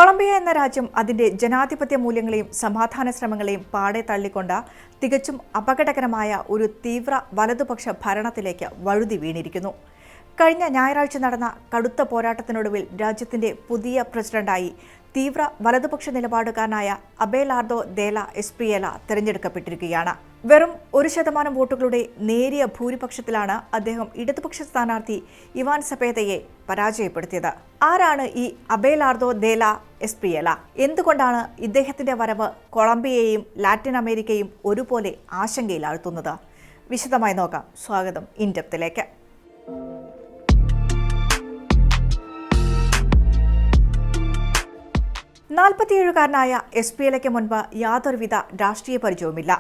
Colombia എന്ന രാജ്യം അതിന്റെ ജനാധിപത്യ മൂല്യങ്ങളെയും സമാധാന ശ്രമങ്ങളെയും പാടെ തള്ളിക്കൊണ്ട തികച്ചും അപകടകരമായ ഒരു തീവ്ര വലതുപക്ഷ ഭരണത്തിലേക്ക് വഴുതി വീണിരിക്കുന്നു. കഴിഞ്ഞ ഞായറാഴ്ച നടന്ന കടുത്ത പോരാട്ടത്തിനൊടുവിൽ രാജ്യത്തിന്റെ പുതിയ പ്രസിഡന്റായി തീവ്ര വലതുപക്ഷ നിലപാടുകാരനായ അബേലാർദോ ദേല എസ്പ്രിയേല തെരഞ്ഞെടുക്കപ്പെട്ടിരിക്കുകയാണ്. വെറും 1% വോട്ടുകളുടെ നേരിയ ഭൂരിപക്ഷത്തിലാണ് അദ്ദേഹം ഇടതുപക്ഷ സ്ഥാനാർത്ഥി ഇവാൻ സപേതയെ പരാജയപ്പെടുത്തിയത്. ആരാണ് ഈ അബേലാർദോ ദേല എസ്പ്രിയേല? എന്തുകൊണ്ടാണ് ഇദ്ദേഹത്തിന്റെ വരവ് കൊളംബിയയെയും ലാറ്റിൻ അമേരിക്കയും ഒരുപോലെ ആശങ്കയിലാഴ്ത്തുന്നത്? വിശദമായി നോക്കാം. സ്വാഗതം ഇൻഡെപ്തിലേക്ക്. 47-കാരനായ എസ്പ്രിയേലയ്ക്ക് മുൻപ് യാതൊരുവിധ രാഷ്ട്രീയ പരിചയവുമില്ല.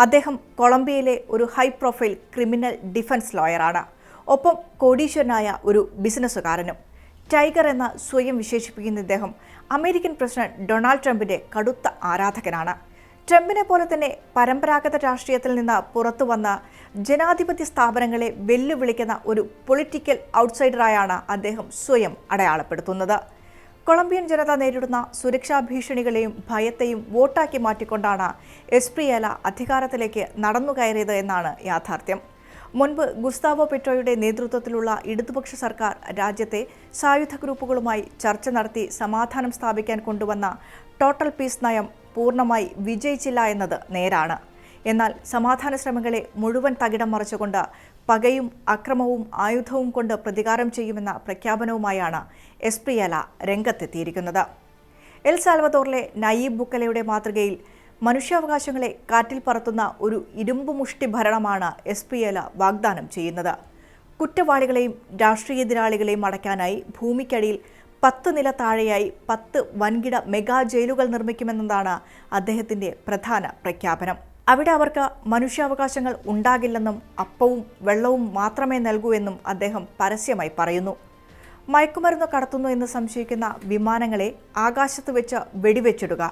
അദ്ദേഹം കൊളംബിയയിലെ ഒരു ഹൈ പ്രൊഫൈൽ ക്രിമിനൽ ഡിഫൻസ് ലോയറാണ്. ഒപ്പം കോടീശ്വരനായ ഒരു ബിസിനസ്സുകാരനും. ടൈഗർ എന്ന സ്വയം വിശേഷിപ്പിക്കുന്ന ഇദ്ദേഹം അമേരിക്കൻ പ്രസിഡന്റ് ഡൊണാൾഡ് ട്രംപിന്റെ കടുത്ത ആരാധകനാണ്. ട്രംപിനെ പോലെ തന്നെ പരമ്പരാഗത രാഷ്ട്രീയത്തിൽ നിന്ന് പുറത്തുവന്ന ജനാധിപത്യ സ്ഥാപനങ്ങളെ വെല്ലുവിളിക്കുന്ന ഒരു പൊളിറ്റിക്കൽ ഔട്ട്സൈഡറായാണ് അദ്ദേഹം സ്വയം അടയാളപ്പെടുത്തുന്നത്. കൊളംബിയൻ ജനത നേരിടുന്ന സുരക്ഷാ ഭീഷണികളെയും ഭയത്തെയും വോട്ടാക്കി മാറ്റിക്കൊണ്ടാണ് എസ്പ്രിയേല അധികാരത്തിലേക്ക് നടന്നുകയറിയത് എന്നാണ് യാഥാർത്ഥ്യം. മുൻപ് ഗുസ്താവോ പെട്രോയുടെ നേതൃത്വത്തിലുള്ള ഇടതുപക്ഷ സർക്കാർ രാജ്യത്തെ സായുധ ഗ്രൂപ്പുകളുമായി ചർച്ച നടത്തി സമാധാനം സ്ഥാപിക്കാൻ കൊണ്ടുവന്ന ടോട്ടൽ പീസ് നയം പൂർണ്ണമായി വിജയിച്ചില്ല എന്നത് നേരാണ്. എന്നാൽ സമാധാന ശ്രമങ്ങളെ മുഴുവൻ തകിടം മറിച്ചുകൊണ്ട് പകയും അക്രമവും ആയുധവും കൊണ്ട് പ്രതികാരം ചെയ്യുമെന്ന പ്രഖ്യാപനവുമായാണ് എസ്പ്രിയേല രംഗത്തെത്തിയിരിക്കുന്നത്. എൽ സാൽവദോറിലെ നയീബ് ബുക്കലയുടെ മാതൃകയിൽ മനുഷ്യാവകാശങ്ങളെ കാറ്റിൽ പറത്തുന്ന ഒരു ഇരുമ്പുമുഷ്ടി ഭരണമാണ് എസ്പ്രിയേല വാഗ്ദാനം ചെയ്യുന്നത്. കുറ്റവാളികളെയും രാഷ്ട്രീയ എതിരാളികളെയും അടയ്ക്കാനായി ഭൂമിക്കടിയിൽ 10 നില താഴെയായി 10 വൻകിട മെഗാ ജയിലുകൾ നിർമ്മിക്കുമെന്നതാണ് അദ്ദേഹത്തിന്റെ പ്രധാന പ്രഖ്യാപനം. അവിടെ അവർക്ക് മനുഷ്യാവകാശങ്ങൾ ഉണ്ടാകില്ലെന്നും അപ്പവും വെള്ളവും മാത്രമേ നൽകൂ എന്നും അദ്ദേഹം പരസ്യമായി പറയുന്നു. മയക്കുമരുന്ന് കടത്തുന്നു എന്ന് സംശയിക്കുന്ന വിമാനങ്ങളെ ആകാശത്ത് വെച്ച് വെടിവെച്ചിടുക,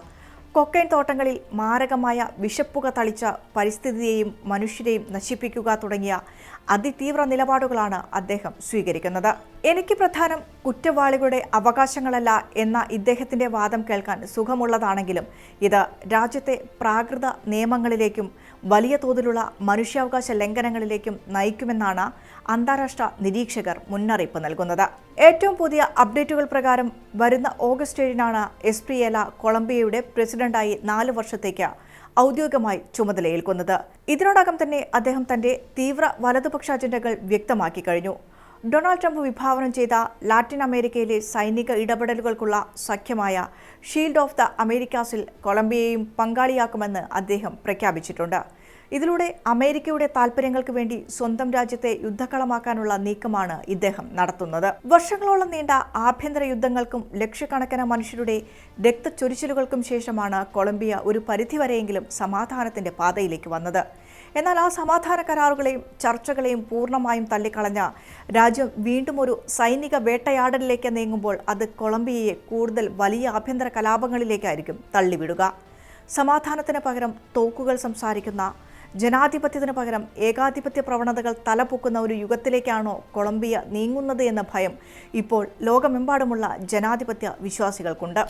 കൊക്കൈൻ തോട്ടങ്ങളിൽ മാരകമായ വിഷപ്പുക തളിച്ച പരിസ്ഥിതിയെയും മനുഷ്യരെയും നശിപ്പിക്കുക തുടങ്ങിയ അതിതീവ്ര നിലപാടുകളാണ് അദ്ദേഹം സ്വീകരിക്കുന്നത്. എനിക്ക് പ്രധാനം കുറ്റവാളികളുടെ അവകാശങ്ങളല്ല എന്ന ഇദ്ദേഹത്തിന്റെ വാദം കേൾക്കാൻ സുഖമുള്ളതാണെങ്കിലും ഇത് രാജ്യത്തെ പ്രാകൃത നിയമങ്ങളിലേക്കും വലിയ തോതിലുള്ള മനുഷ്യാവകാശ ലംഘനങ്ങളിലേക്കും നയിക്കുമെന്നാണ് അന്താരാഷ്ട്ര നിരീക്ഷകർ മുന്നറിയിപ്പ് നൽകുന്നത്. ഏറ്റവും പുതിയ അപ്ഡേറ്റുകൾ പ്രകാരം വരുന്ന ഓഗസ്റ്റ് 7-നാണ് എസ്പ്രിയേല കൊളംബിയയുടെ പ്രസിഡന്റായി 4 വർഷത്തേക്ക് ഔദ്യോഗികമായി ചുമതലയേൽക്കുന്നത്. ഇതിനോടകം തന്നെ അദ്ദേഹം തന്റെ തീവ്ര വലതുപക്ഷ അജണ്ടകൾ വ്യക്തമാക്കി കഴിഞ്ഞു. ഡൊണാൾഡ് ട്രംപ് വിഭാവനം ചെയ്ത ലാറ്റിൻ അമേരിക്കയിലെ സൈനിക ഇടപെടലുകൾക്കുള്ള സഖ്യമായ ഷീൽഡ് ഓഫ് ദ അമേരിക്കാസിൽ കൊളംബിയയെയും പങ്കാളിയാക്കുമെന്ന് അദ്ദേഹം പ്രഖ്യാപിച്ചിട്ടുണ്ട്. ഇതിലൂടെ അമേരിക്കയുടെ താൽപ്പര്യങ്ങൾക്ക് വേണ്ടി സ്വന്തം രാജ്യത്തെ യുദ്ധക്കളമാക്കാനുള്ള നീക്കമാണ് ഇദ്ദേഹം നടത്തുന്നത്. വർഷങ്ങളോളം നീണ്ട ആഭ്യന്തര യുദ്ധങ്ങൾക്കും ലക്ഷക്കണക്കിന് മനുഷ്യരുടെ രക്തച്ചൊരിച്ചിലുകൾക്കും ശേഷമാണ് കൊളംബിയ ഒരു പരിധിവരെയെങ്കിലും സമാധാനത്തിന്റെ പാതയിലേക്ക് വന്നത്. എന്നാൽ ആ സമാധാന കരാറുകളെയും ചർച്ചകളെയും പൂർണ്ണമായും തള്ളിക്കളഞ്ഞ രാജ്യം വീണ്ടും ഒരു സൈനിക വേട്ടയാടലിലേക്ക് നീങ്ങുമ്പോൾ അത് കൊളംബിയയെ കൂടുതൽ വലിയ ആഭ്യന്തര കലാപങ്ങളിലേക്കായിരിക്കും തള്ളിവിടുക. സമാധാനത്തിന് പകരം തോക്കുകൾ സംസാരിക്കുന്ന, ജനാധിപത്യത്തിന് പകരം ഏകാധിപത്യ പ്രവണതകൾ തലപൊക്കുന്ന ഒരു യുഗത്തിലേക്കാണോ കൊളംബിയ നീങ്ങുന്നത് എന്ന ഭയം ഇപ്പോൾ ലോകമെമ്പാടുമുള്ള ജനാധിപത്യ വിശ്വാസികൾക്കുണ്ട്.